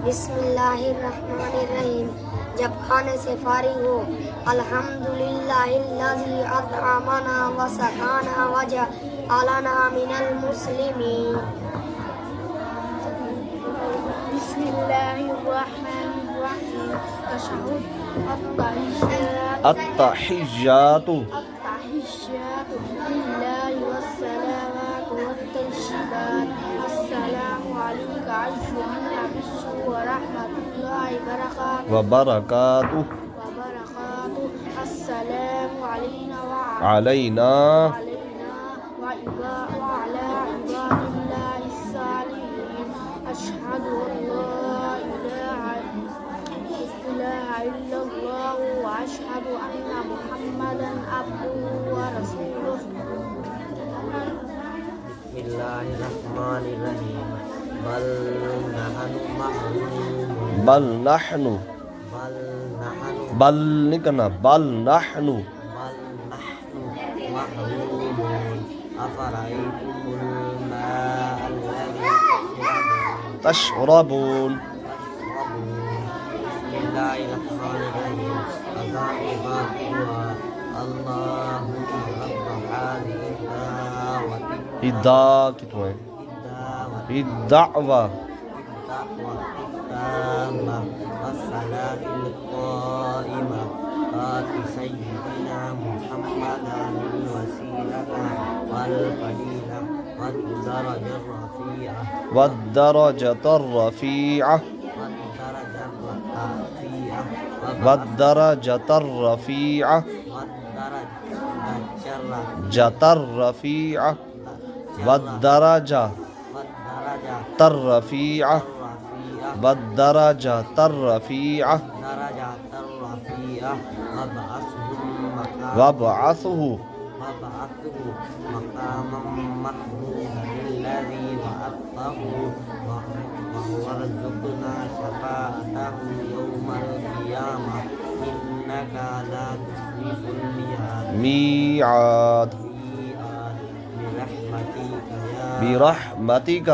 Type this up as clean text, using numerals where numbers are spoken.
बिस्मिल्लाहिर्रहमानिर्रहीम। जब खाने से फारिग हो, अल्हम्दुलिल्लाहिल्लज़ी अतअमना व सकाना व जअलना मिनल मुस्लिमीन। बिस्मिल्लाहिर्रहमानिर्रहीम। तशहुद अत्तहिय्यातु लिल्लाहि वस्सलावातु वत्तय्यिबात। अस्सलामु अलैका अय्युहन नबिय्यु व रहमतुल्लाहि व बरकातुहु। अस्सलामु अलैना अलैना व अला इबादिल्लाहिस सालिहीन। अशहदु अन ला इलाहा इल्लल्लाह व अशहदु अन्ना मुहम्मदन अब्दुहु व रसूलुहु। बिस्मिल्लाहिर्रहमानिर्रहीम। बल नहनु बल नहीं करना, बल नहनु महरूमून। अफराइतुमुल माअ अल्लज़ी तशरबून। बिस्मिल्लाहिर्रहमानिर्रहीम। अज़ान इबादतुल्लाह। अल्लाहुम्मा रब्ब हाज़िहि दावति इदा कितना है? इदावा التامة والصلاة القائمة آت سيدنا محمدا الوسيلة والفضيلة والدرجة الرفيعة والدرجة الرفيعة والدرجة الرفيعة والدرجة الرفيعة وابعثه مقاما محمودا الذي وعدته وارزقنا شفاعته يوم القيامة إنك لا تخلف ميعاد برحمتك برحمتك